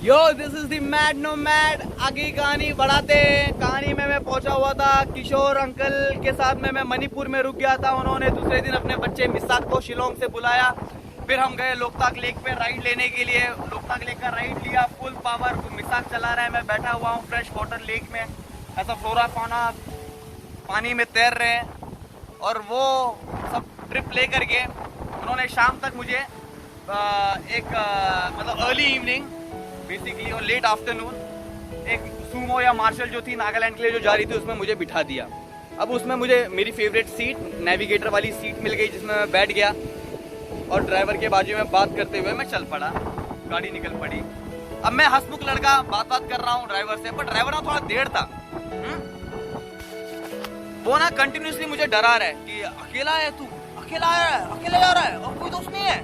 Yo this is the mad no mad. आगे की कहानी बढ़ाते हैं। कहानी में मैं पहुंचा हुआ था किशोर अंकल के साथ में। मैं मणिपुर में रुक गया था। उन्होंने दूसरे दिन अपने बच्चे मिसाक को शिलोंग से बुलाया। फिर हम गए लोकताक लेक पे राइड लेने के लिए। लोकताक लेक का राइड लिया फुल पावर। मिसाक चला रहा है, मैं बैठा हुआ हूँ फ्रेश वाटर लेक में। ऐसा फ्लोरा फाना पानी में तैर रहे हैं। और वो सब ट्रिप ले करके उन्होंने शाम तक मुझे मतलब अर्ली इवनिंग बेसिकली और लेट आफ्टरनून एक सूमो या मार्शल जो थी नागालैंड के लिए जो जा रही थी उसमें मुझे बिठा दिया। अब उसमें मुझे मेरी फेवरेट सीट नेविगेटर वाली सीट मिल गई जिसमें मैं बैठ गया और ड्राइवर के बाजू में बात करते हुए मैं चल पड़ा। गाड़ी निकल पड़ी। अब मैं हंसमुख लड़का बात कर रहा हूँ ड्राइवर से, पर ड्राइवर ना थोड़ा देर था। वो ना कंटिन्यूसली मुझे डरा रहा है कि अकेला है तू, अकेला है, अकेला जा रहा है और कोई दोस्त नहीं है।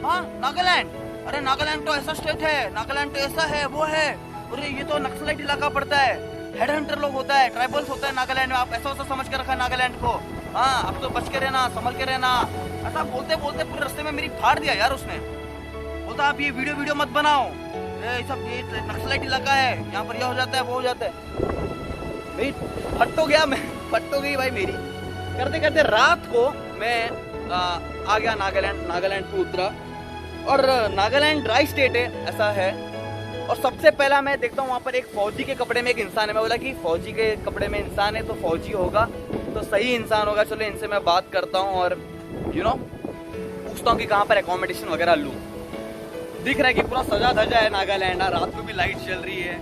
हाँ नागालैंड, अरे नागालैंड तो ऐसा स्टेट है, नागालैंड तो ऐसा है वो है, अरे ये तो नक्सलाइट इलाका पड़ता है, हेड हंटर लोग होता है, ट्राइबल्स होता है नागालैंड में, आप ऐसा वैसा समझ के रखा है नागालैंड को। हाँ अब तो बच के रहना, संभल के रहना। ऐसा बोलते बोलते पूरे रास्ते में मेरी फाड़ दिया यार उसने। बोलता आप ये वीडियो मत बनाओ, ये सब ये नक्सलाइट इलाका है, यहाँ पर यह हो जाता है वो हो जाता है। भाई फट हो गया मैं, फट हो गई भाई मेरी। करते करते रात को मैं आ गया नागालैंड को उतरा। और नागालैंड ड्राई स्टेट है ऐसा है। और सबसे पहला मैं देखता हूँ वहाँ पर एक फौजी के कपड़े में एक इंसान है। मैं बोला कि फौजी के कपड़े में इंसान है तो फौजी होगा तो सही इंसान होगा, चलो इनसे मैं बात करता हूँ और पूछता हूँ कि कहाँ पर एकोमोडेशन वगैरह लूँ। दिख रहा है कि पूरा सजा धजा है नागालैंड, रात को भी लाइट चल रही है,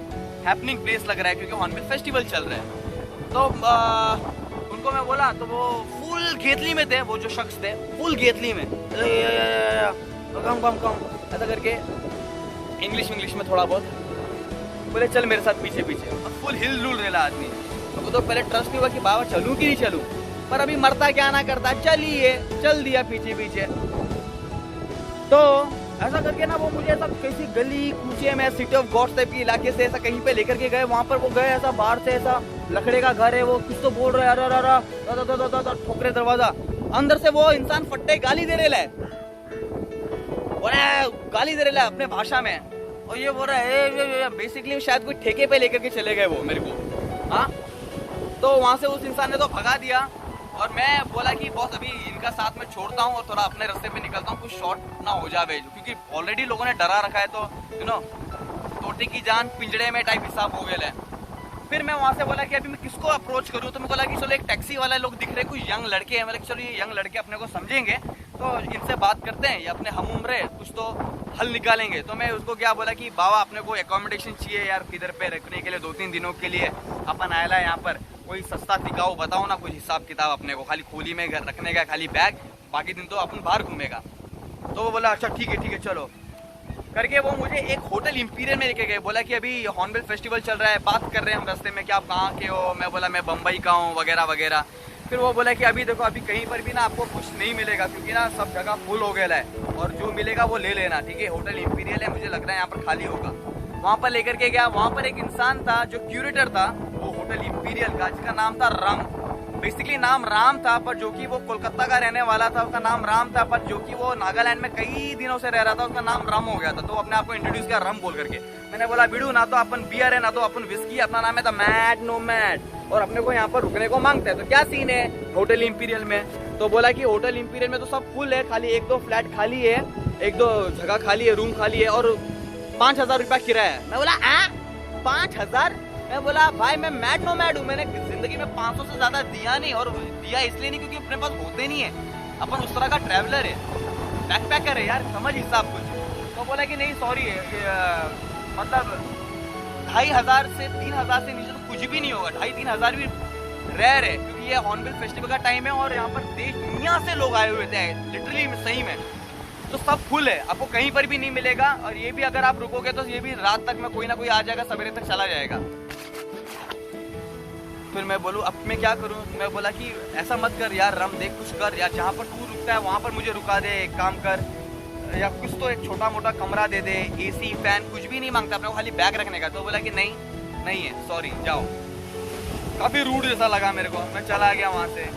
हैपनिंग प्लेस लग रहा है क्योंकि हॉर्नबिल फेस्टिवल चल रहा है। तो उनको मैं बोला तो वो फुल घेतली में थे, वो जो शख्स थे फुल घेतली में कम ऐसा करके इंग्लिश में थोड़ा बहुत बोले चल मेरे साथ पीछे पीछे। फुल हिल डुल रेला आदमी। तो पहले ट्रस्ट नहीं हुआ कि बाबा चलूं कि नहीं चलूं, पर अभी मरता क्या ना करता, चलिए चल दिया पीछे पीछे। तो ऐसा करके ना वो मुझे ऐसा किसी गली कूचे में सिटी ऑफ गॉड्स टाइप के इलाके से ऐसा कहीं पे लेकर के गए। वहां पर वो गए ऐसा बाहर से ऐसा लकड़े का घर है, वो कुछ तो बोल रहे हैं, ठोकरे दरवाजा। अंदर से वो इंसान फट्टे गाली दे रहे है, गाली दे रहे अपने भाषा में। और ये बोल रहा है बेसिकली शायद कोई ठेके पे लेकर के चले गए वो मेरे को। हाँ तो वहां से उस इंसान ने तो भगा दिया और मैं बोला कि बॉस अभी इनका साथ में छोड़ता हूँ और थोड़ा अपने रास्ते पे निकलता हूँ, कुछ शॉर्ट ना हो जावे, क्योंकि ऑलरेडी लोगों ने डरा रखा है। तो तोते की जान पिंजड़े में टाइप हिसाब हो गया है। फिर मैं वहां से बोला कि अभी मैं किसको अप्रोच करूँ, तो मैं बोला कि चलो एक टैक्सी वाला लोग दिख रहे, कुछ यंग लड़के हैं, मतलब चलो ये यंग लड़के अपने को समझेंगे तो इनसे बात करते हैं, ये अपने हम उम्र है, कुछ तो हल निकालेंगे। तो मैं उसको क्या बोला कि बाबा अपने को एकोमोडेशन चाहिए यार किधर पे रखने के लिए 2-3 दिनों के लिए। अपन आया यहाँ पर कोई सस्ता टिकाऊ बताओ ना, कुछ हिसाब किताब अपने को, खाली खोली में घर रखने का खाली बैग, बाकी दिन तो अपन बाहर घूमेगा। तो वो बोला अच्छा ठीक है चलो करके वो मुझे एक होटल इंपीरियल में लेके गए। बोला कि अभी हॉर्नबिल फेस्टिवल चल रहा है, बात कर रहे हैं हम रास्ते में कि आप कहाँ के हो। मैं बोला मैं बम्बई का हूँ वगैरह वगैरह। फिर वो बोला कि अभी देखो अभी कहीं पर भी ना आपको कुछ नहीं मिलेगा क्योंकि ना सब जगह फुल हो गया है और जो मिलेगा वो ले लेना, ठीक है। होटल इंपीरियल है, मुझे लग रहा है यहाँ पर खाली होगा। वहाँ पर लेकर के गया। वहाँ पर एक इंसान था जो क्यूरेटर था वो होटल इंपीरियल का, जिसका नाम था राम। बेसिकली नाम राम था, पर जो कि वो कोलकाता का रहने वाला था उसका नाम राम था, पर जो कि वो नागालैंड में कई दिनों से रह रहा था उसका नाम राम हो गया था। तो अपने आप को इंट्रोड्यूस किया राम बोल करके। मैंने बोला बिडू ना तो अपन बियर है ना तो अपन विस्की, अपना नाम है द मैड नो मैड और अपने को यहाँ पर रुकने को मांगते हैं। तो क्या सीन है होटल इंपीरियल में? तो बोला कि होटल इंपीरियल में तो सब फुल है, खाली 1-2 फ्लैट खाली है, 1-2 जगह खाली है, रूम खाली है और 5,000 रुपया किराया है। मैं बोला 5,000? मैं बोला भाई मैं मैड नो मैड हूँ, मैंने जिंदगी में 500 से ज्यादा दिया नहीं, और दिया इसलिए नहीं क्योंकि अपने पास होते नहीं है, अपन उस तरह का ट्रैवलर है, बैकपैकर है यार, समझ हिसाब कुछ। तो बोला कि नहीं सॉरी मतलब 2,500 से 3,000 से नीचे तो कुछ भी नहीं होगा। 2,500-3,000 भी रेयर है क्योंकि ये हॉर्नबिल फेस्टिवल का टाइम है और यहाँ पर देश दुनिया से लोग आए हुए थे लिटरली सही में। तो सब फुल है, आपको कहीं पर भी नहीं मिलेगा। और ये भी अगर आप रुकोगे तो ये भी रात तक में कोई ना कोई आ जाएगा, सवेरे तक चला जाएगा। फिर मैं बोलूँ अब मैं क्या करूँ? मैं बोला कि ऐसा मत कर यार रम, देख कुछ कर यार, जहाँ पर तू रुकता है वहाँ पर मुझे रुका दे, एक काम कर, या कुछ तो एक छोटा मोटा कमरा दे दे, एसी फैन कुछ भी नहीं मांगता अपने को, खाली बैग रखने का। तो बोला कि नहीं है सॉरी जाओ। काफी रूड जैसा लगा मेरे को, मैं चला गया वहाँ से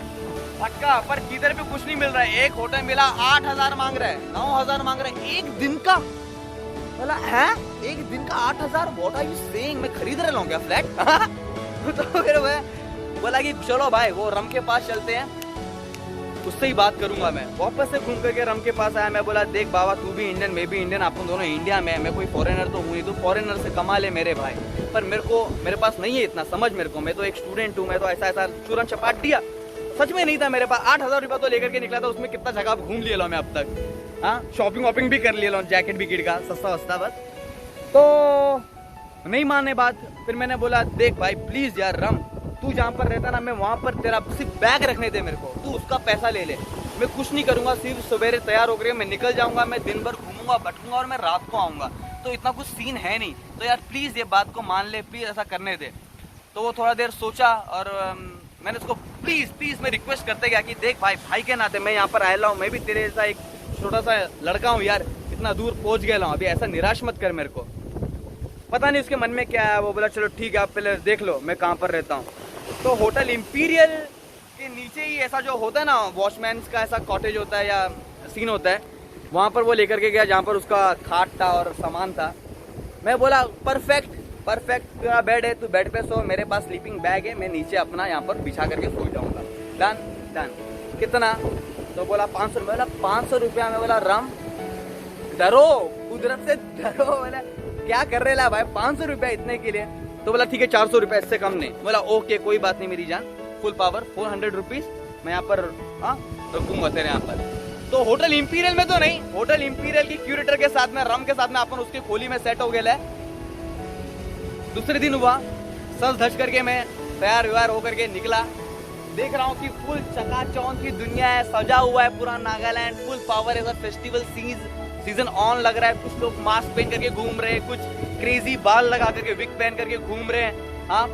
धक्का, पर किधर भी कुछ नहीं मिल रहा है। एक होटल मिला 8,000 मांग रहा है, 9,000 मांग रहा है एक दिन का। बोला है एक दिन का 8,000? What are you saying? मैं खरीद रहा हूँ क्या फ्लैट? तो फिर मैं बोला कि चलो भाई वो रम के पास चलते हैं, उससे ही बात करूंगा। मैं वापस से घूम करके रम के पास आया। मैं बोला देख बाबा, तू भी इंडियन, मैं भी इंडियन, आप दोनों इंडिया में, मैं कोई फॉरेनर तो हूँ नहीं, तू फॉरेनर से कमा ले मेरे भाई, पर मेरे पास नहीं है इतना, समझ मेरे को, मैं तो एक स्टूडेंट हूँ, मैं तो ऐसा चूरन चपाट दिया, सच में नहीं था मेरे पास। 8,000 रुपया तो लेकर के निकला था, उसमें कितना जगह घूम लिया लो मैं अब तक। हाँ, शॉपिंग वॉपिंग भी कर लिया लो, जैकेट विकेट का सस्ता वस्ता बस। तो नहीं माने बात, फिर मैंने बोला देख भाई प्लीज यार रम, तू जहाँ पर रहता ना, मैं वहाँ पर तेरा सिर्फ बैग रखने दे मेरे को, तू उसका पैसा ले ले, मैं कुछ नहीं करूंगा, सिर्फ सवेरे तैयार होकर मैं निकल जाऊंगा, मैं दिन भर घूमूंगा भटकूंगा और मैं रात को आऊंगा, तो इतना कुछ सीन है नहीं, तो यार प्लीज ये बात को मान ले, प्लीज ऐसा करने दे। तो वो थोड़ा देर सोचा और मैंने उसको प्लीज मैं रिक्वेस्ट करते गया कि देख भाई के नाते मैं यहाँ पर आया हूँ, मैं भी तेरे जैसा एक छोटा सा लड़का हूँ यार, इतना दूर पहुंच गया हूँ, अभी ऐसा निराश मत कर मेरे को। पता नहीं उसके मन में क्या है, वो बोला चलो ठीक है आप पहले देख लो मैं कहाँ पर रहता हूँ। तो होटल इंपीरियल के नीचे ही ऐसा जो होता है ना वॉचमैन का ऐसा कॉटेज होता है या सीन होता है, वहाँ पर वो लेकर के गया जहाँ पर उसका खाट था और सामान था। मैं बोला परफेक्ट तेरा बेड है, तू बेड पे सो, मेरे पास स्लीपिंग बैग है, मैं नीचे अपना यहाँ पर बिछा करके सो जाऊंगा। डन। कितना? तो बोला 500 रुपया। बोला 500 रुपया? मैं बोला राम डरो, कुदरत से डरो। बोला क्या कर रहे ला भाई 500 रुपया इतने के लिए? तो बोला ठीक है 400 रुपया, इससे कम नहीं। बोला ओके कोई बात नहीं मेरी जान, फुल पावर 400 रुपीज मैं यहाँ पर रुकूंगा तेरे यहाँ पर। तो होटल इंपीरियल में तो नहीं, होटल इंपीरियल की क्यूरेटर के साथ में, रम के साथ में अपन उसकी खोली में सेट हो गया। दूसरे दिन हुआ, सज धज करके मैं तैयार व्यार होकर के निकला, देख रहा हूँ कि फुल चकाचौंध की दुनिया है, सजा हुआ है पूरा नागालैंड, फुल पावर है, फेस्टिवल सीजन ऑन लग रहा है। कुछ लोग मास्क पहन करके घूम रहे हैं, कुछ क्रेजी बाल लगा करके विग पहन करके घूम रहे हैं। हाँ,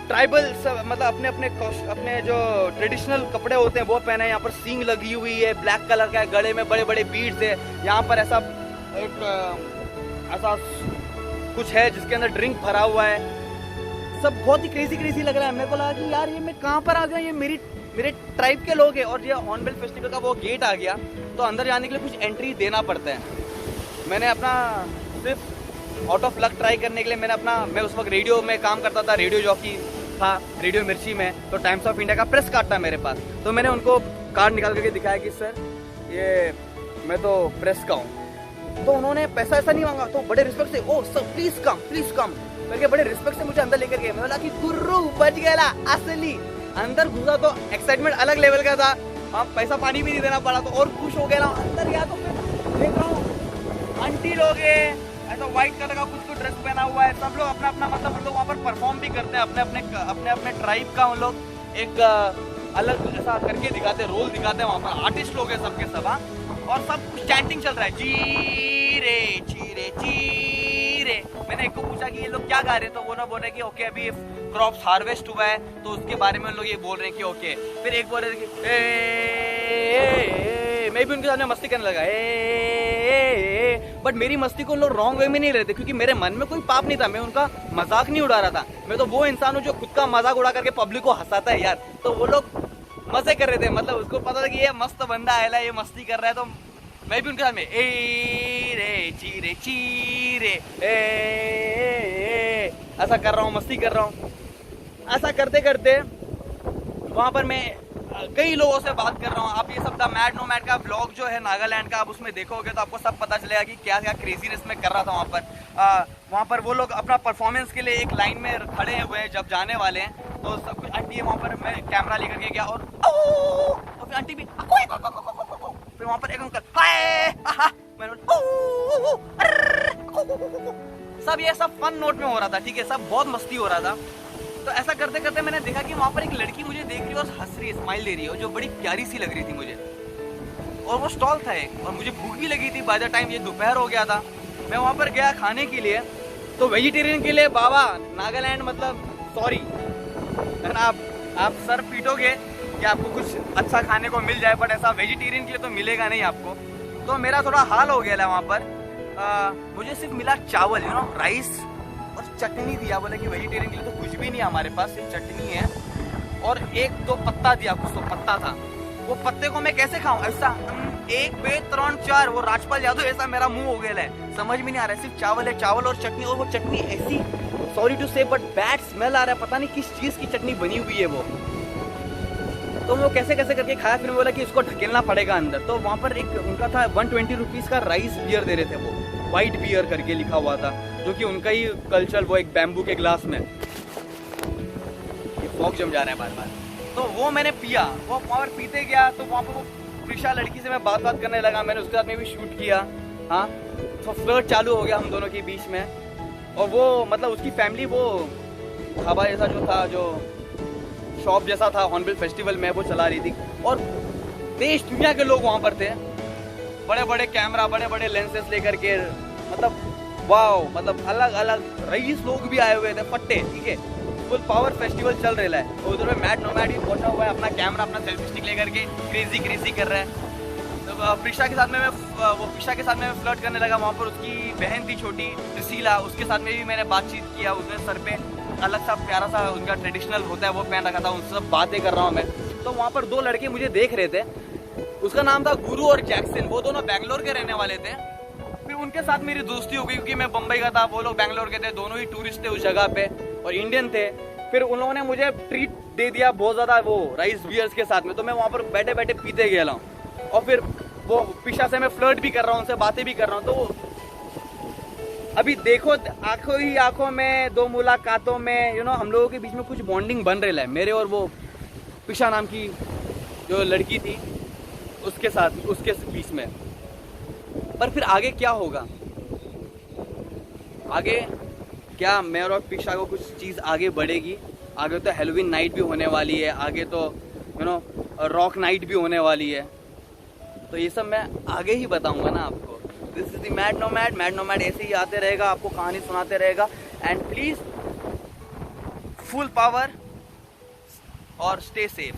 ट्राइबल मतलब अपने जो ट्रेडिशनल कपड़े होते हैं वो पहने हैं। यहाँ पर सींग लगी हुई है, ब्लैक कलर का है, गले में बड़े बड़े बीड्स है। यहाँ पर ऐसा कुछ है जिसके अंदर ड्रिंक भरा हुआ है, सब बहुत ही क्रेजी लग रहा है। मेरे को लगा कि यार ये मैं कहाँ पर आ गया, ये मेरे ट्राइब के लोग हैं। और ये हॉर्नबिल फेस्टिवल का वो गेट आ गया, तो अंदर जाने के लिए कुछ एंट्री देना पड़ता है। मैंने अपना सिर्फ आउट ऑफ लक ट्राई करने के लिए मैं उस वक्त रेडियो में काम करता था, रेडियो जॉकी था रेडियो मिर्ची में, तो टाइम्स ऑफ इंडिया का प्रेस कार्ड था मेरे पास। तो मैंने उनको कार्ड निकाल करके दिखाया कि सर ये मैं तो प्रेस का हूँ। तो उन्होंने पैसा ऐसा नहीं मांगा, तो बड़े रिस्पेक्ट से ओ सर प्लीज कम करके बड़े रिस्पेक्ट से मुझे अंदर लेकर गए। मैं बोला कि गुर्रू बच गया असली। अंदर घुसा तो एक्साइटमेंट अलग लेवल का था, हाँ पैसा पानी भी नहीं देना पड़ा, तो और खुश हो गया। अंदर गया तो फिर देख रहा हूँ आंटी लोग ऐसा व्हाइट कलर का कुछ तो ड्रेस पहना हुआ है, सब लोग अपना मतलब हम लोग वहाँ पर परफॉर्म भी करते हैं अपने ट्राइब का। हम लोग एक अलग ऐसा करके दिखाते, रोल दिखाते हैं, वहाँ पर आर्टिस्ट लोग हैं सबके सब। हाँ, और सब कुछ चैंटिंग चल रहा है, चीरे चीरे चीरे। मैंने एक को पूछा कि ये लोग क्या गा रहे हैं, तो वो ना बोल रहे कि ओके अभी क्रॉप्स हार्वेस्ट हुआ है तो उसके बारे में लोग ये बोल रहे हैं कि ओके। फिर एक बोल रहे कि मैं भी उनके सामने मस्ती करने लगा, बट मेरी मस्ती को लोग रॉन्ग वे में नहीं लेते, क्योंकि मेरे मन में कोई पाप नहीं था, मैं उनका मजाक नहीं उड़ा रहा था। मैं तो वो इंसान हूँ जो खुद का मजाक उड़ा करके पब्लिक को हंसाता है यार। तो वो लोग मजे कर रहे थे, मतलब उसको पता था कि ये मस्त बंदा आया है, ये मस्ती कर रहा है, तो मैं भी उनके साथ में ए रे चीरे चीरे ऐसा कर रहा हूँ, मस्ती कर रहा हूँ। ऐसा करते करते वहाँ पर मैं कई लोगों से बात कर रहा हूँ। आप ये सब द मैड नो मैड का ब्लॉग जो है नागालैंड का, आप उसमें देखोगे तो आपको सब पता चलेगा कि क्या क्या क्रेजीनेस में कर रहा था वहाँ पर वो लोग अपना परफॉर्मेंस के लिए एक लाइन में खड़े हुए हैं, जब जाने वाले हैं तो सब कुछ आंटी है वहाँ पर। मैं कैमरा लेकर के गया और फिर आंटी भी, फिर वहाँ पर एक अंकल सब ये सब फन नोट में हो रहा था, ठीक है, सब बहुत मस्ती हो रहा था। तो ऐसा करते करते मैंने देखा कि वहाँ पर एक लड़की मुझे देख रही है और हंस रही है, स्माइल दे रही है, जो बड़ी प्यारी सी लग रही थी मुझे। और वो स्टॉल था एक, और मुझे भूख भी लगी थी। बाय द टाइम ये दोपहर हो गया था, मैं वहाँ पर गया खाने के लिए। तो वेजिटेरियन के लिए बाबा नागालैंड मतलब सॉरी है ना, आप सर पीटोगे कि आपको कुछ अच्छा खाने को मिल जाए, बट ऐसा वेजिटेरियन के लिए तो मिलेगा नहीं आपको। तो मेरा थोड़ा हाल हो गया वहाँ पर। मुझे सिर्फ मिला चावल, राइस और चटनी दिया। बोले कि वेजिटेरियन के लिए तो कुछ भी नहीं हमारे पास, सिर्फ चटनी है और एक दो पत्ता दिया, कुछ तो पत्ता था। वो पत्ते को मैं कैसे खाऊं? ऐसा एक बे 3-4 वो राजपाल यादव ऐसा मेरा मुंह हो गया है, समझ में नहीं आ रहा है। सिर्फ चावल है, चावल और चटनी, और वो चटनी ऐसी, सॉरी टू से बट बैड स्मेल आ रहा है, पता नहीं किस चीज की चटनी बनी हुई है वो। तो वो कैसे कैसे करके खाया, फिर बोला कि इसको ढकेलना पड़ेगा अंदर। तो वहाँ पर एक उनका था 120 रुपीज़ का राइस बियर दे रहे थे, वो वाइट बियर करके लिखा हुआ था, जो कि उनका ही कल्चर, वो एक बैम्बू के ग्लास में, ये फॉग जम जा रहा है बार बार। तो वो मैंने पिया, वो वहाँ पर पीते गया, तो वहाँ पर वो प्रिशा लड़की से मैं बात करने लगा, मैंने उसके साथ में भी शूट किया। हाँ, तो फ्लर्ट चालू हो गया हम दोनों के बीच में। और वो मतलब उसकी फैमिली वो ढाबा जैसा जो था, जो शॉप जैसा था हॉर्नबिल फेस्टिवल में, वो चला रही थी। और देश दुनिया के लोग वहाँ पर थे, बड़े बड़े कैमरा, बड़े बड़े लेंसेस लेकर के, मतलब वाओ, मतलब अलग अलग रईस लोग भी आए हुए थे, फट्टे, ठीक है, फुल पावर फेस्टिवल चल रहा है। उधर में मैड नोमैड ही पहुंचा हुआ है अपना कैमरा, अपना सेल्फी स्टिक लेकर के क्रेजी क्रेजी कर रहा है। तो प्रिशा के साथ में प्रिशा के साथ में फ्लर्ट करने लगा। वहाँ पर उसकी बहन थी छोटी रसीला, उसके साथ में भी मैंने बातचीत किया। उसने सर पे अलग सा प्यारा सा उनका ट्रेडिशनल होता है वो पहन रखा था, उनसे सब बातें कर रहा हूँ मैं। तो वहाँ पर 2 लड़के मुझे देख रहे थे, उसका नाम था गुरु और जैक्सन, वो दोनों बैंगलोर के रहने वाले थे। फिर उनके साथ मेरी दोस्ती हो गई, क्योंकि मैं बम्बई का था, वो लोग बैंगलोर के थे, दोनों ही टूरिस्ट थे उस जगह पे और इंडियन थे। फिर उन लोगों ने मुझे ट्रीट दे दिया बहुत ज़्यादा, वो राइस बियर्स के साथ में। तो मैं वहाँ पर बैठे बैठे पीते गया हूँ, और फिर वो पिशा से मैं फ्लर्ट भी कर रहा हूँ, उनसे बातें भी कर रहा हूँ। तो अभी देखो, आंखों ही आंखों में, 2 मुलाकातों में, हम लोगों के बीच में कुछ बॉन्डिंग बन रही है, मेरे और वो पिशा नाम की जो लड़की थी उसके साथ, उसके बीच में। पर फिर आगे क्या होगा, आगे क्या मेरे और पिशा को कुछ चीज़ आगे बढ़ेगी। आगे तो हैलोवीन नाइट भी होने वाली है, आगे तो रॉक नाइट भी होने वाली है। तो ये सब मैं आगे ही बताऊंगा ना आपको। This is the mad nomad. Mad nomad ऐसे ही आते रहेगा, आपको कहानी सुनाते रहेगा। एंड प्लीज फुल पावर और स्टे सेफ।